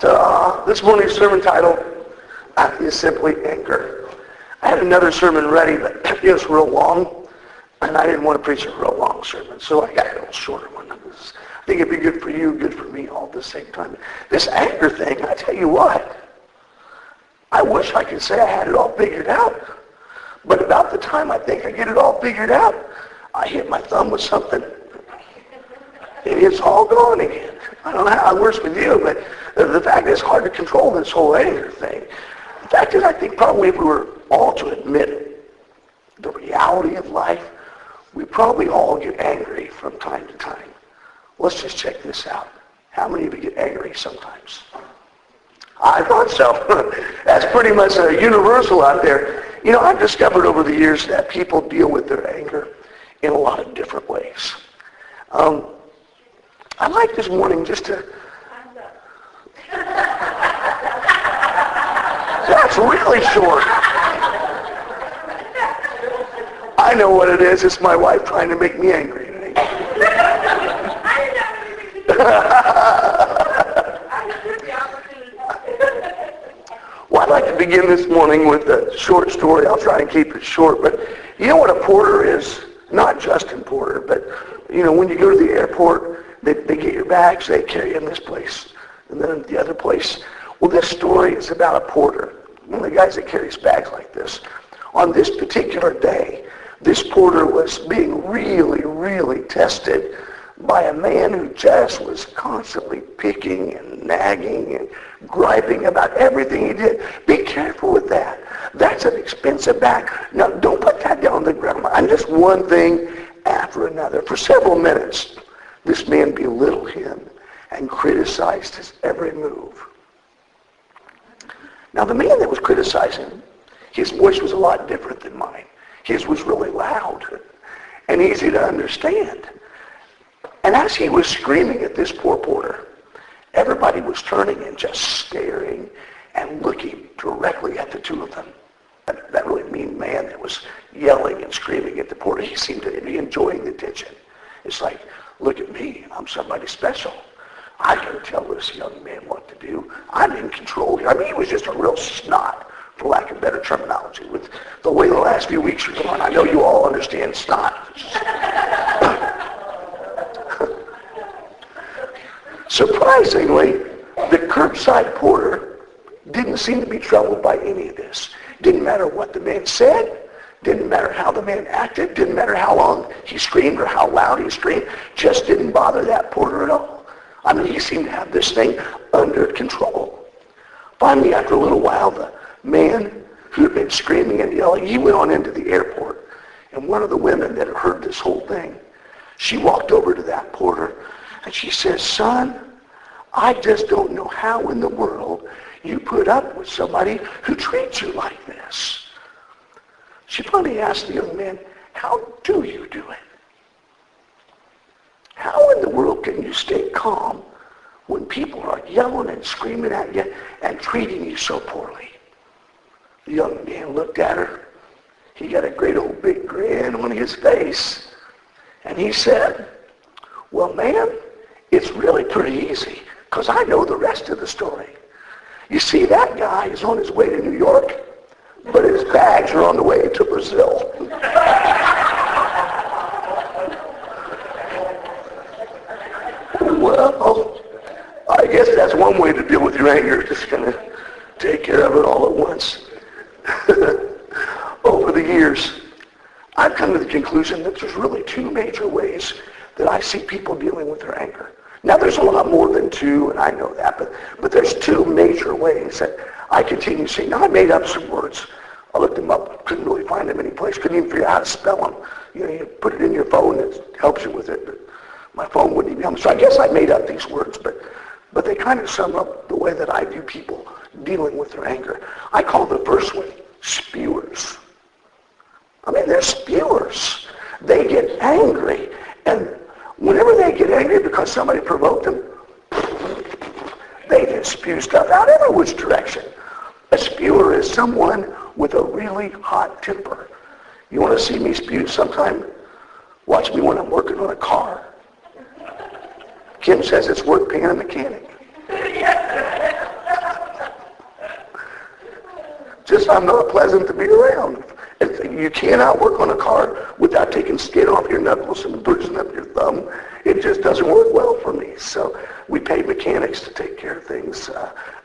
This morning's sermon title is simply anger. I had another sermon ready, but it was real long, and I didn't want to preach a real long sermon, so I got a little shorter one. I think it'd be good for you, good for me, all at the same time. This anger thing, I tell you what, I wish I could say I had it all figured out, but about the time I think I get it all figured out, I hit my thumb with something, and it's all gone again. I don't know how it works with you, but the fact is it's hard to control this whole anger thing. The fact is, I think probably if we were all to admit the reality of life, we probably all get angry from time to time. Let's just check this out. How many of you get angry sometimes? I thought so. That's pretty much universal out there. You know, I've discovered over the years that people deal with their anger in a lot of different ways. I'd like this morning just to... That's really short. I know what it is. It's my wife trying to make me angry today. Well, I'd like to begin this morning with a short story. I'll try and keep it short. But you know what a porter is? Not Justin Porter, but you know, when you go to the airport, they get your bags, they carry you in this place, and then the other place. Well, this story is about a porter, one of the guys that carries bags like this. On this particular day, this porter was being really, really tested by a man who just was constantly picking and nagging and griping about everything he did. Be careful with that. That's an expensive bag. Now, don't put that down on the ground. I'm just one thing after another. For several minutes, this man belittled him and criticized his every move. Now, the man that was criticizing, his voice was a lot different than mine. His was really loud and easy to understand. And as he was screaming at this poor porter, everybody was turning and just staring and looking directly at the two of them. That really mean man that was yelling and screaming at the porter, he seemed to be enjoying the attention. It's like, look at me, I'm somebody special. I can tell this young man what to do. I'm in control here. I mean, he was just a real snot, for lack of better terminology. With the way the last few weeks are going, I know you all understand snot. Surprisingly, the curbside porter didn't seem to be troubled by any of this. Didn't matter what the man said, didn't matter how the man acted, didn't matter how long he screamed or how loud he screamed, just didn't bother that porter at all. I mean, he seemed to have this thing under control. Finally, after a little while, the man who had been screaming and yelling, he went on into the airport. And one of the women that had heard this whole thing, she walked over to that porter and she says, son, I just don't know how in the world you put up with somebody who treats you like this. She finally asked the young man, how do you do it? How in the world can you stay calm when people are yelling and screaming at you and treating you so poorly? The young man looked at her. He got a great old big grin on his face. And he said, well, ma'am, it's really pretty easy because I know the rest of the story. You see, that guy is on his way to New York, but his bags are on the way to Brazil. Well, I guess that's one way to deal with your anger, just kind of take care of it all at once. Over the years, I've come to the conclusion that there's really two major ways that I see people dealing with their anger. Now, there's a lot more than two, and I know that, but there's two major ways that I continue to see. Now, I made up some words. I looked them up, couldn't really find them anyplace, couldn't even figure out how to spell them. You know, you put it in your phone, it helps you with it, but my phone wouldn't even help me. So I guess I made up these words, but they kind of sum up the way that I view people dealing with their anger. I call the first one spewers. I mean, they're spewers. They get angry, and whenever they get angry because somebody provoked them, they just spew stuff out every which direction. A spewer is someone with a really hot temper. You want to see me spew sometime? Watch me when I'm working on a car. Kim says it's worth paying a mechanic. Just I'm not pleasant to be around. You cannot work on a car without taking skin off your knuckles and bruising up your thumb. It just doesn't work well for me. So we pay mechanics to take care of things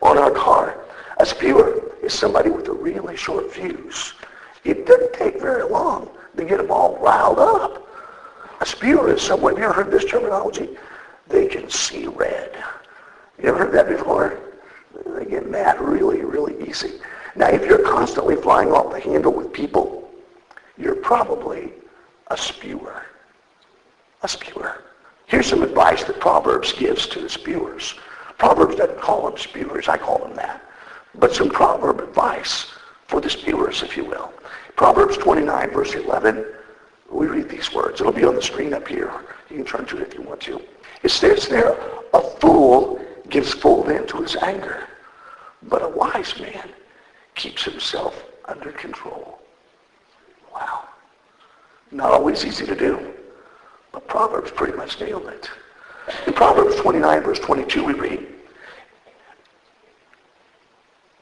on our car. A spewer is somebody with a really short fuse. It doesn't take very long to get them all riled up. A spewer is someone, have you ever heard this terminology? They can see red. You ever heard that before? They get mad really, really easy. Now, if you're constantly flying off the handle with people, you're probably a spewer. A spewer. Here's some advice that Proverbs gives to the spewers. Proverbs doesn't call them spewers, I call them that. But some proverb advice for the spewers, if you will. Proverbs 29, verse 11, we read these words. It'll be on the screen up here. You can turn to it if you want to. It says there, a fool gives full vent to his anger, but a wise man keeps himself under control. Wow. Not always easy to do, but Proverbs pretty much nailed it. In Proverbs 29, verse 22, we read,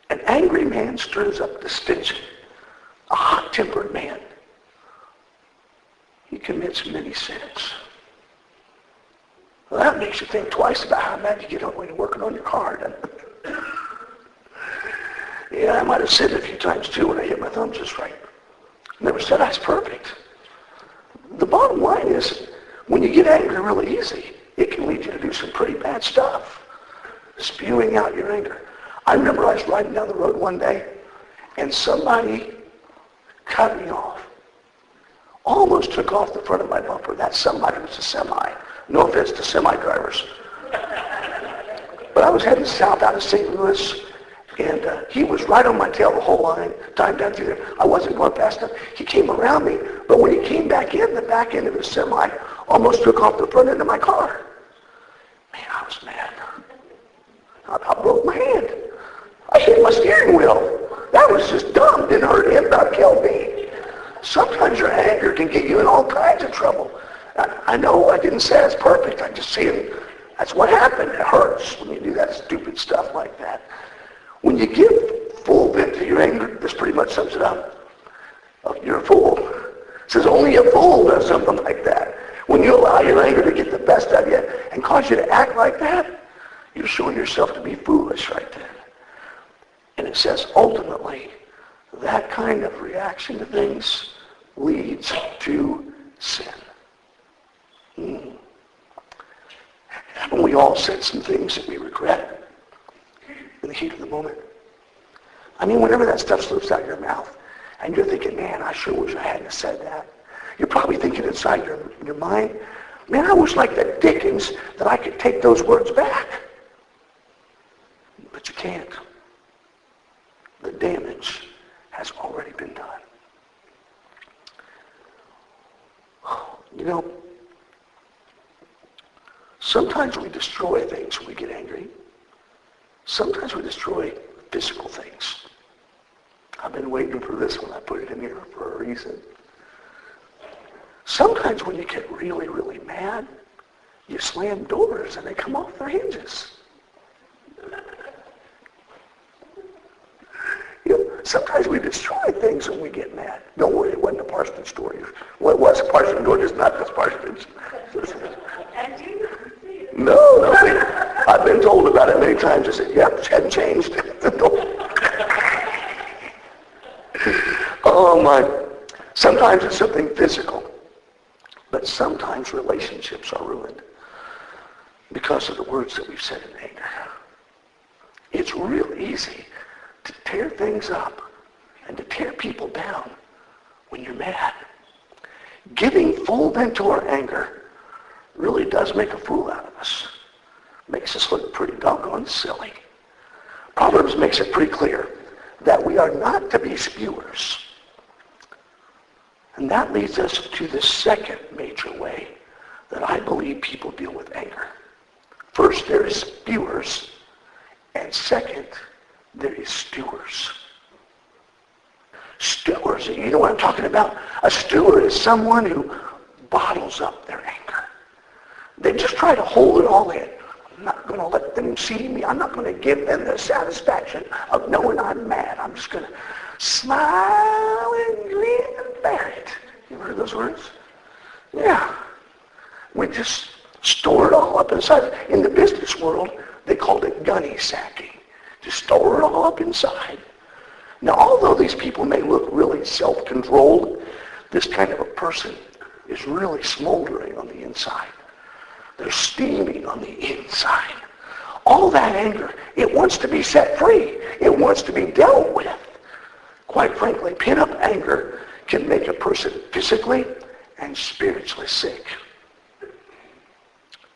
an angry man stirs up dissension. A hot-tempered man, he commits many sins. Well, that makes you think twice about how mad you get when you're working on your car, doesn't it? Yeah, I might have sinned a few times too when I hit my thumb just right. Never said I was perfect. The bottom line is, when you get angry really easy, it can lead you to do some pretty bad stuff. Spewing out your anger. I remember I was riding down the road one day, and somebody cut me off. Almost took off the front of my bumper. That somebody was a semi. No offense to semi drivers. But I was heading south out of St. Louis, and he was right on my tail the whole time down through there. I wasn't going fast enough. He came around me, but when he came back in, the back end of his semi almost took off the front end of my car. Man, I was mad. I broke my hand. I hit my steering wheel. That was just dumb. Didn't hurt him, not kill me. Sometimes your anger can get you in all kinds of trouble. I know I didn't say it's perfect. I just said that's what happened. It hurts when you do that stupid stuff like that. When you give full vent to your anger, this pretty much sums it up. You're a fool. It says only a fool does something like that. When you allow your anger to get the best of you and cause you to act like that, you're showing yourself to be foolish right there. And it says ultimately, that kind of reaction to things leads to sin. Haven't we all said some things that we regret in the heat of the moment? I mean, whenever that stuff slips out your mouth and you're thinking, man, I sure wish I hadn't said that. You're probably thinking inside your mind, man, I wish like the Dickens that I could take those words back. But you can't. The damage has already been done. You know, sometimes we destroy things when we get angry. Sometimes we destroy physical things. I've been waiting for this one. I put it in here for a reason. Sometimes when you get really, really mad, you slam doors and they come off their hinges. Sometimes we destroy things when we get mad. Don't worry, it wasn't a parsonage story. Well, it was a parsonage door, just not this parsonage. No. I've been told about it many times. I said, yep, it hadn't changed. Oh, my. Sometimes it's something physical. But sometimes relationships are ruined because of the words that we've said in anger. It's real easy to tear things up and to tear people down when you're mad. Giving full vent to our anger really does make a fool out of us. Makes us look pretty doggone silly. Proverbs makes it pretty clear that we are not to be spewers. And that leads us to the second major way that I believe people deal with anger. First, there is spewers, and second, there is stewers. Stewers, you know what I'm talking about? A steward is someone who bottles up their anger. They just try to hold it all in. I'm not going to let them see me. I'm not going to give them the satisfaction of knowing I'm mad. I'm just going to Smile and grin and bear it. You ever heard those words? Yeah. We just store it all up inside. In the business world, they called it gunny sacking. Just store it all up inside. Now, although these people may look really self-controlled, this kind of a person is really smoldering on the inside. They're steaming on the inside. All that anger, it wants to be set free. It wants to be dealt with. Quite frankly, pent-up anger can make a person physically and spiritually sick.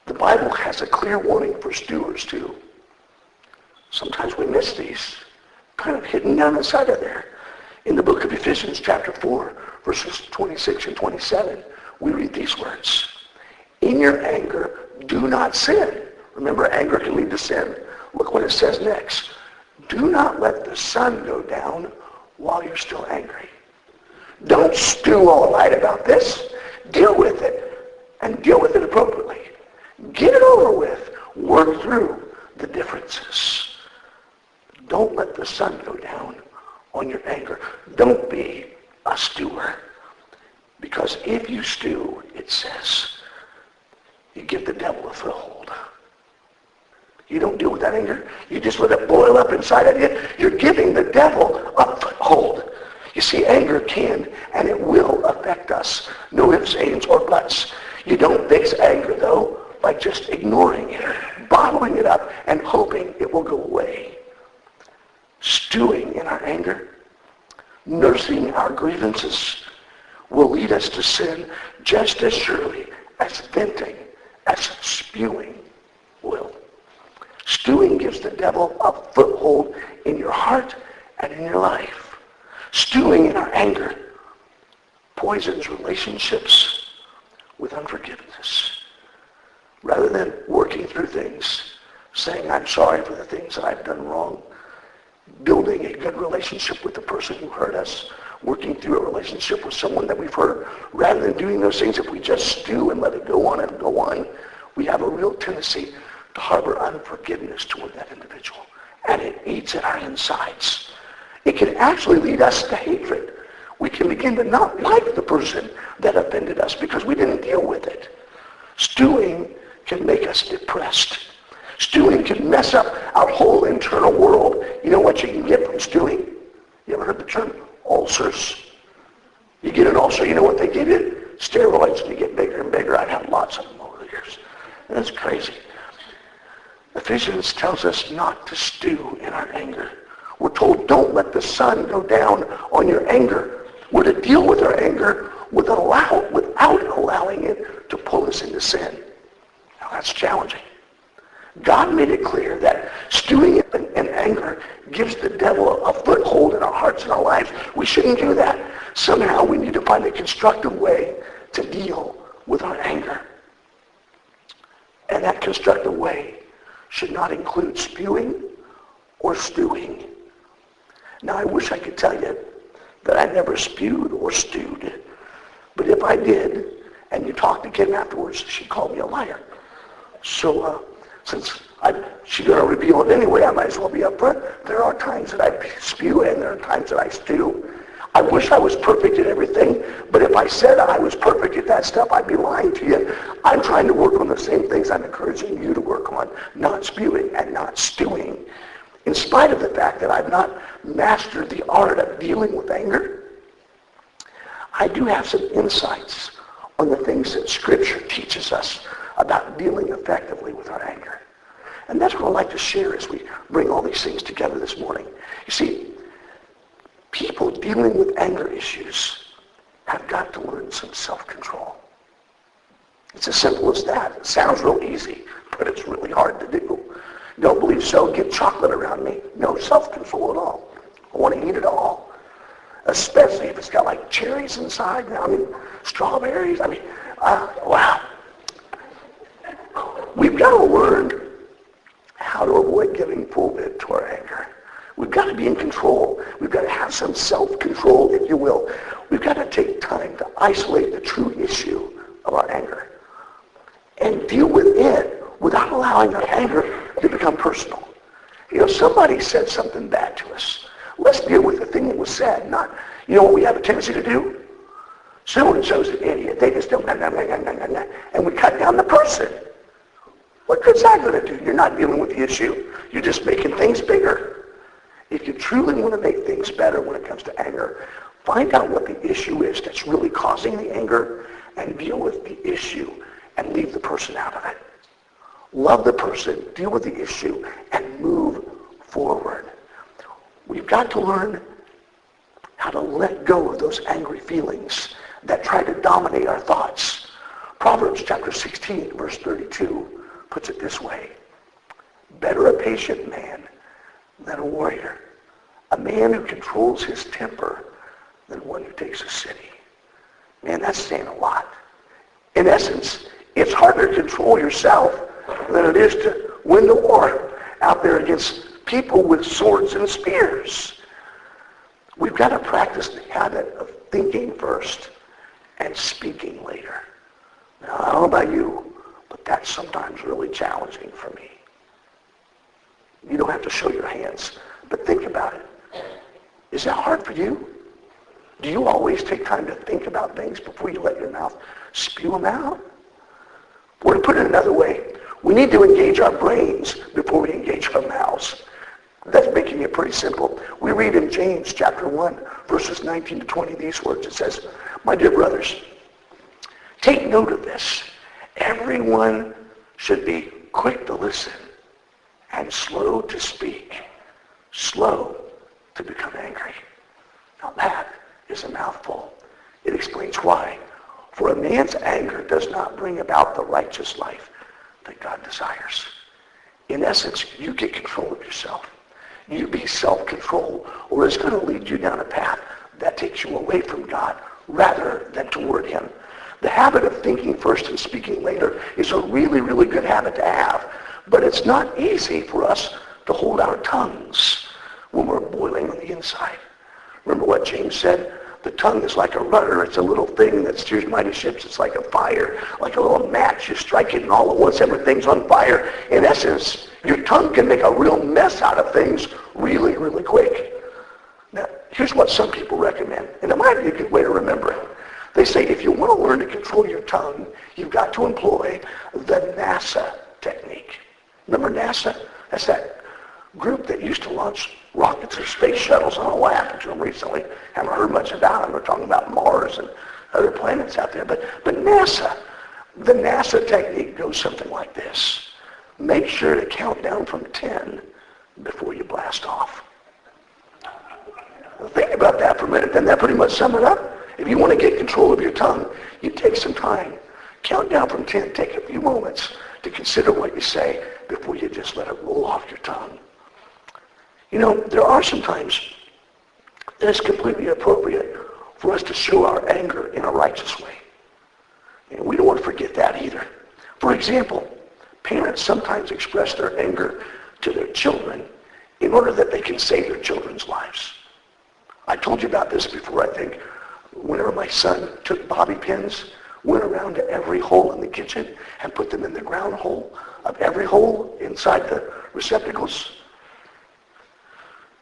The Bible has a clear warning for stewards too. Sometimes we miss these, kind of hidden down inside of there. In the book of Ephesians chapter 4, verses 26 and 27, we read these words. In your anger, do not sin. Remember, anger can lead to sin. Look what it says next. Do not let the sun go down while you're still angry. Don't stew all night about this. Deal with it, and deal with it appropriately. Get it over with. Work through the differences. Don't let the sun go down on your anger. Don't be a stewer. Because if you stew, it says, you give the devil a foothold. You don't deal with that anger. You just let it boil up inside of you. You're giving the devil a foothold. You see, anger can and it will affect us. No ifs, ands, or buts. You don't fix anger, though, by just ignoring it, bottling it up, and hoping it will go away. Stewing in our anger, nursing our grievances, will lead us to sin just as surely as venting, as spewing will. Stewing gives the devil a foothold in your heart and in your life. Stewing in our anger poisons relationships with unforgiveness. Rather than working through things, saying, I'm sorry for the things that I've done wrong, building a good relationship with the person who hurt us, working through a relationship with someone that we've hurt, rather than doing those things, if we just stew and let it go on and go on, we have a real tendency to harbor unforgiveness toward that individual. And it eats at our insides. It can actually lead us to hatred. We can begin to not like the person that offended us because we didn't deal with it. Stewing can make us depressed. Stewing can mess up our whole internal world. You know what you can get from stewing? You ever heard the term ulcers? You get an ulcer, you know what they give you? Steroids, and you get bigger and bigger. I've had lots of them over the years. And that's crazy. Ephesians tells us not to stew in our anger. We're told don't let the sun go down on your anger. We're to deal with our anger without allowing it to pull us into sin. Now that's challenging. God made it clear that stewing in anger gives the devil a foothold in our hearts and our lives. We shouldn't do that. Somehow we need to find a constructive way to deal with our anger. And that constructive way should not include spewing or stewing. Now I wish I could tell you that I never spewed or stewed. But if I did, and you talked to Kim afterwards, she'd call me a liar. So since she's going to reveal it anyway, I might as well be upfront. There are times that I spew and there are times that I stew. I wish I was perfect at everything, but if I said I was perfect at that stuff, I'd be lying to you. I'm trying to work on the same things I'm encouraging you to work on, not spewing and not stewing. In spite of the fact that I've not mastered the art of dealing with anger, I do have some insights on the things that Scripture teaches us about dealing effectively with our anger. And that's what I'd like to share as we bring all these things together this morning. You see, people dealing with anger issues have got to learn some self-control. It's as simple as that. It sounds real easy, but it's really hard to do. Don't believe so? Get chocolate around me. No self-control at all. I want to eat it all. Especially if it's got like cherries inside. I mean, strawberries. I mean, wow. We've got to learn how to avoid giving full vent to our anger. We've got to be in control. We've got to have some self-control, if you will. We've got to take time to isolate the true issue of our anger and deal with it without allowing our anger to become personal. You know, somebody said something bad to us. Let's deal with the thing that was said, not, you know what we have a tendency to do? So-and-so's an idiot. They just don't, and we cut down the person. What good's that going to do? You're not dealing with the issue. You're just making things bigger. If you truly want to make things better when it comes to anger, find out what the issue is that's really causing the anger and deal with the issue and leave the person out of it. Love the person, deal with the issue, and move forward. We've got to learn how to let go of those angry feelings that try to dominate our thoughts. Proverbs chapter 16, verse 32 puts it this way. Better a patient man than a warrior, a man who controls his temper than one who takes a city. Man, that's saying a lot. In essence, it's harder to control yourself than it is to win the war out there against people with swords and spears. We've got to practice the habit of thinking first and speaking later. Now, I don't know about you, but that's sometimes really challenging for me. You don't have to show your hands, but think about it. Is that hard for you? Do you always take time to think about things before you let your mouth spew them out? Or to put it another way, we need to engage our brains before we engage our mouths. That's making it pretty simple. We read in James chapter 1, verses 19 to 20 these words. It says, my dear brothers, take note of this. Everyone should be quick to listen and slow to speak, slow to become angry. Now that is a mouthful. It explains why. For a man's anger does not bring about the righteous life that God desires. In essence, you get control of yourself. You be self-control, or it's going to lead you down a path that takes you away from God rather than toward him. The habit of thinking first and speaking later is a really, really good habit to have, but it's not easy for us to hold our tongues when we're boiling on the inside. Remember what James said? The tongue is like a rudder. It's a little thing that steers mighty ships. It's like a fire, like a little match. You strike it and all at once everything's on fire. In essence, your tongue can make a real mess out of things really, really quick. Now, here's what some people recommend, and it might be a good way to remember it. They say if you want to learn to control your tongue, you've got to employ the NASA technique. Remember NASA? That's that group that used to launch rockets and space shuttles. I don't know what happened to them recently. Haven't heard much about them. They're talking about Mars and other planets out there. But NASA, the NASA technique goes something like this. Make sure to count down from 10 before you blast off. Think about that for a minute. Then that pretty much sums it up. If you want to get control of your tongue, you take some time. Count down from 10. Take a few moments to consider what you say before you just let it roll off your tongue. You know, there are some times that it's completely appropriate for us to show our anger in a righteous way. And we don't want to forget that either. For example, parents sometimes express their anger to their children in order that they can save their children's lives. I told you about this before, I think. Whenever my son took bobby pins, went around to every hole in the kitchen and put them in the ground hole of every hole inside the receptacles.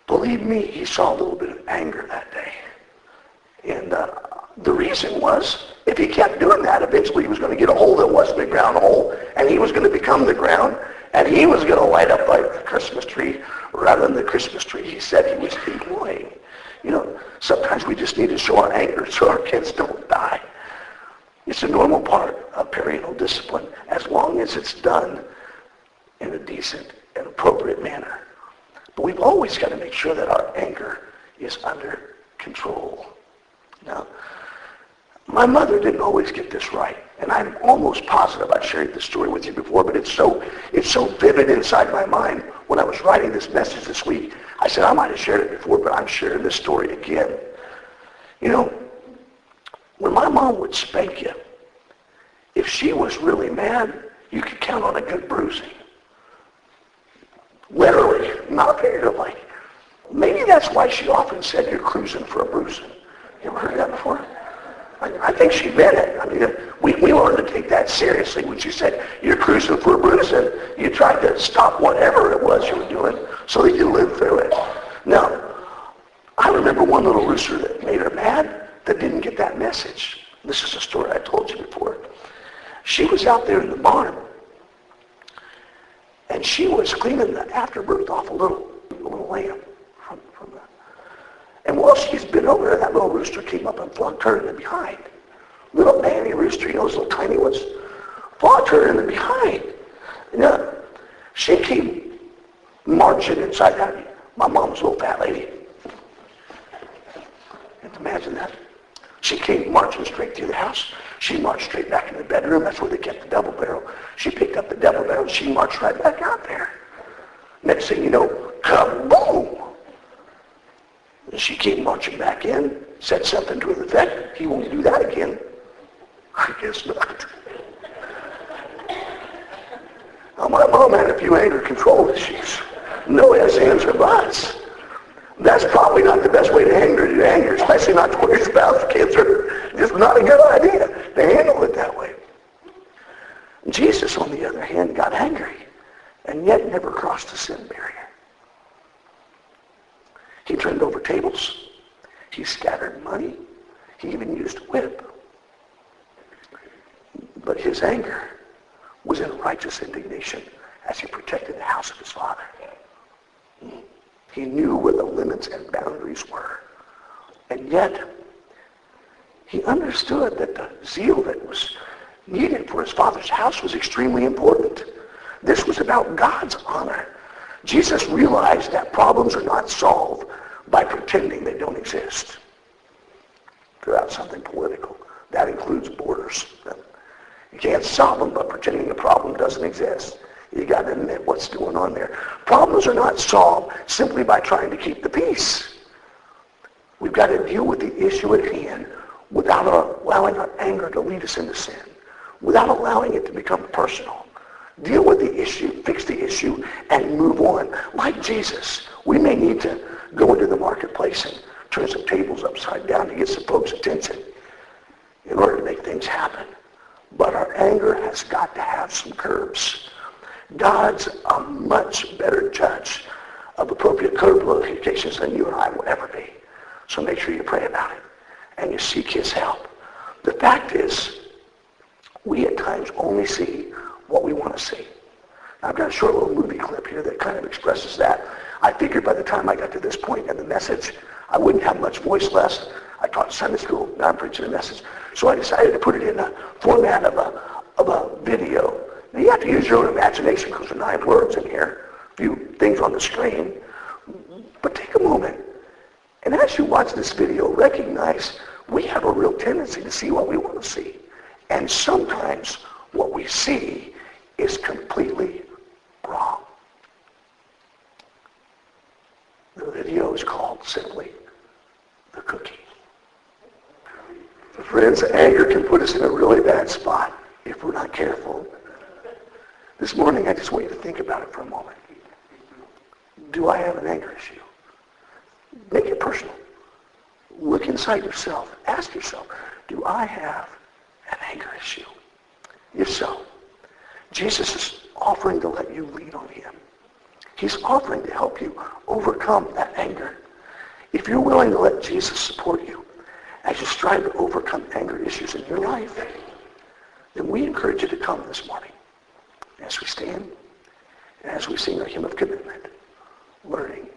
Believe me, he saw a little bit of anger that day. And the reason was, if he kept doing that, eventually he was going to get a hole that wasn't a ground hole, and he was going to become the ground, and he was going to light up like the Christmas tree rather than the Christmas tree he said he was employing. You know, sometimes we just need to show our anger so our kids don't die. It's a normal part of parental discipline as long as it's done in a decent and appropriate manner. But we've always got to make sure that our anger is under control. Now, my mother didn't always get this right, and I'm almost positive I've shared this story with you before, but it's so vivid inside my mind. When I was writing this message this week, I said I might have shared it before, but I'm sharing this story again. You know, when my mom would spank you, if she was really mad, you could count on a good bruising. Literally, not figuratively. Maybe that's why she often said you're cruising for a bruising. You ever heard that before? I think she meant it. I mean, we learned to take that seriously when she said you're cruising for a bruising. You tried to stop whatever it was you were doing so that you lived through it. Now, remember one little rooster that made her mad that didn't get that message. This is a story I told you before. She was out there in the barn, and she was cleaning the afterbirth off a little lamb from the. And while she's been over there, that little rooster came up and flogged her in the behind. Little nanny rooster, you know, those little tiny ones, flogged her in the behind. And she came marching inside that. My mom's a little fat lady. You have to imagine that. She came marching straight through the house. She marched straight back in the bedroom. That's where they kept the double barrel. She picked up the double barrel and she marched right back out there. Next thing you know, kaboom! And she came marching back in, said something to the effect, he won't do that again. I guess not. Now, my mom had a few anger control issues. No ifs, ands, or buts. That's probably not the best way to anger, especially not toward your spouse, kids, or just not a good idea to handle it that way. Jesus, on the other hand, got angry and yet never crossed the sin barrier. He turned over tables. He scattered money. He even used a whip. But his anger was in righteous indignation as he protected the house of his Father. He knew where the limits and boundaries were. And yet, he understood that the zeal that was needed for his Father's house was extremely important. This was about God's honor. Jesus realized that problems are not solved by pretending they don't exist. Throughout something political. That includes borders. You can't solve them by pretending the problem doesn't exist. You got to admit what's going on there. Problems are not solved simply by trying to keep the peace. We've got to deal with the issue at hand without allowing our anger to lead us into sin, without allowing it to become personal. Deal with the issue, fix the issue, and move on. Like Jesus, we may need to go into the marketplace and turn some tables upside down to get some folks' attention in order to make things happen. But our anger has got to have some curbs. God's a much better judge of appropriate curb locations than you and I will ever be. So make sure you pray about it and you seek his help. The fact is, we at times only see what we want to see. Now, I've got a short little movie clip here that kind of expresses that. I figured by the time I got to this point in the message, I wouldn't have much voice left. I taught Sunday school, now I'm preaching a message. So I decided to put it in the format of a video. Now, you have to use your own imagination because there are 9 words in here, a few things on the screen. But take a moment, and as you watch this video, recognize we have a real tendency to see what we want to see. And sometimes what we see is completely wrong. The video is called simply The Cookie. Friends, anger can put us in a really bad spot if we're not careful. This morning, I just want you to think about it for a moment. Do I have an anger issue? Make it personal. Look inside yourself. Ask yourself, do I have an anger issue? If so, Jesus is offering to let you lean on him. He's offering to help you overcome that anger. If you're willing to let Jesus support you as you strive to overcome anger issues in your life, then we encourage you to come this morning as we stand and as we sing our hymn of commitment, learning